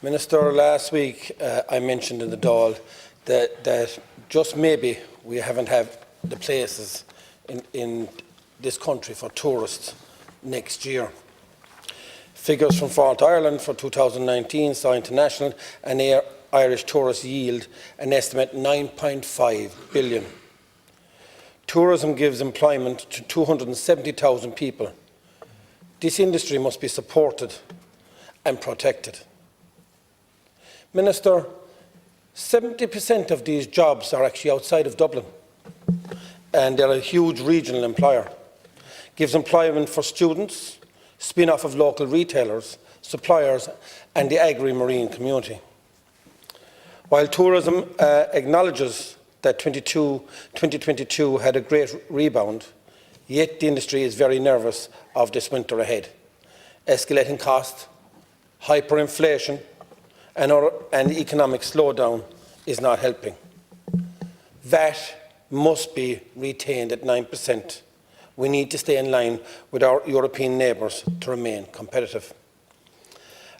Minister, last week I mentioned in the Dáil that just maybe we haven't had the places in this country for tourists next year. Figures from Fáilte Ireland for 2019 saw international and Irish tourists yield an estimate 9.5 billion. Tourism gives employment to 270,000 people. This industry must be supported and protected. Minister, 70% of these jobs are actually outside of Dublin, and they're a huge regional employer. Gives employment for students, spin-off of local retailers, suppliers and the agri-marine community. While tourism acknowledges that 2022 had a great rebound, yet the industry is very nervous of this winter ahead. Escalating costs, hyperinflation and economic slowdown is not helping. VAT must be retained at 9%. We need to stay in line with our European neighbours to remain competitive.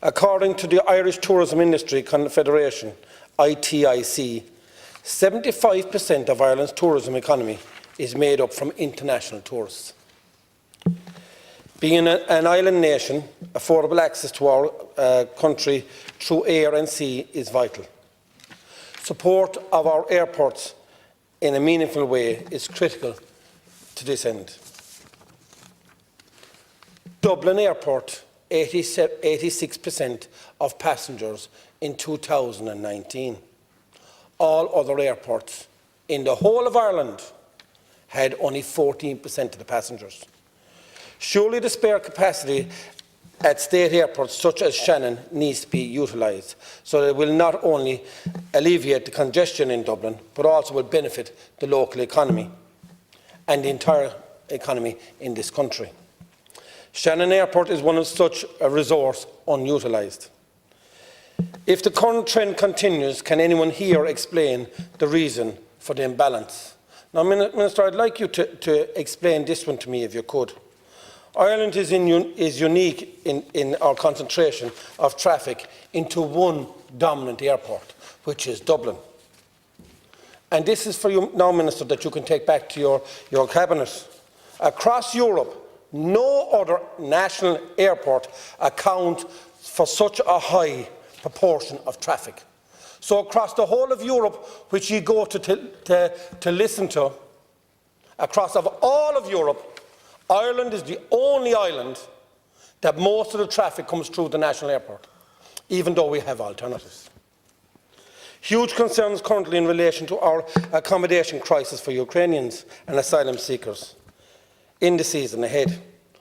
According to the Irish Tourism Industry Confederation, ITIC, 75% of Ireland's tourism economy is made up from international tourists. Being an island nation, affordable access to our country through air and sea is vital. Support of our airports in a meaningful way is critical to this end. Dublin Airport, 86% of passengers in 2019. All other airports in the whole of Ireland had only 14% of the passengers. Surely the spare capacity at state airports such as Shannon needs to be utilised, so that it will not only alleviate the congestion in Dublin, but also will benefit the local economy and the entire economy in this country. Shannon Airport is one of such a resource unutilised. If the current trend continues, can anyone here explain the reason for the imbalance? Now, Minister, I'd like you to explain this one to me, if you could. Ireland is unique in our concentration of traffic into one dominant airport, which is Dublin. And this is for you now, Minister, that you can take back to your cabinet. Across Europe, no other national airport accounts for such a high proportion of traffic. So across the whole of Europe, which you go to listen to, across all of Europe, Ireland is the only island that most of the traffic comes through the national airport, even though we have alternatives. Huge concerns currently in relation to our accommodation crisis for Ukrainians and asylum seekers. In the season ahead,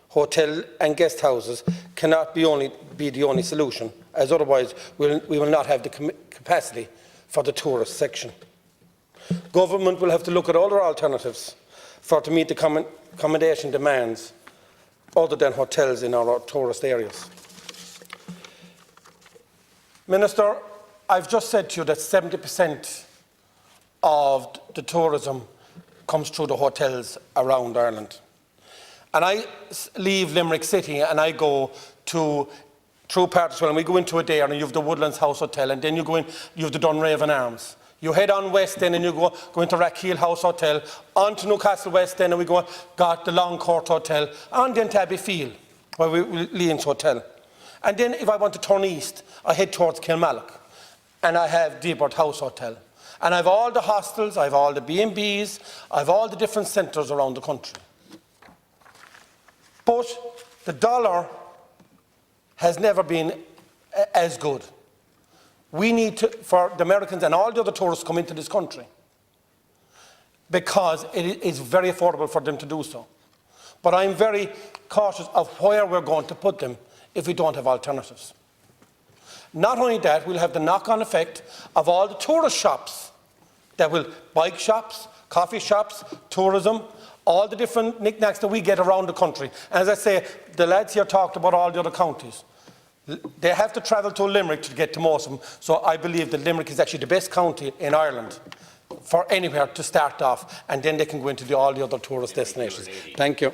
hotel and guest houses cannot be the only solution, as otherwise we will not have the capacity for the tourist section. Government will have to look at other alternatives to meet the accommodation demands other than hotels in our tourist areas. Minister, I've just said to you that 70% of the tourism comes through the hotels around Ireland. And I leave Limerick City and I go through Partiswell, and we go into a day and you have the Woodlands House Hotel, and then you go in, you have the Dunraven Arms. You head on West End and you go into Rathkeil House Hotel, on to Newcastle West End, and we got the Long Court Hotel, and then to Abbeyfield, where Leon's Hotel. And then if I want to turn east, I head towards Kilmallock, and I have Deeport House Hotel. And I have all the hostels, I have all the B&Bs, I have all the different centres around the country. But the dollar has never been as good. We need for the Americans and all the other tourists to come into this country, because it is very affordable for them to do so. But I'm very cautious of where we're going to put them if we don't have alternatives. Not only that, we'll have the knock-on effect of all the tourist shops that will, bike shops, coffee shops, tourism, all the different knickknacks that we get around the country. And as I say, the lads here talked about all the other counties. They have to travel to Limerick to get to most of them, so I believe that Limerick is actually the best county in Ireland for anywhere to start off, and then they can go into all the other tourist destinations. Thank you.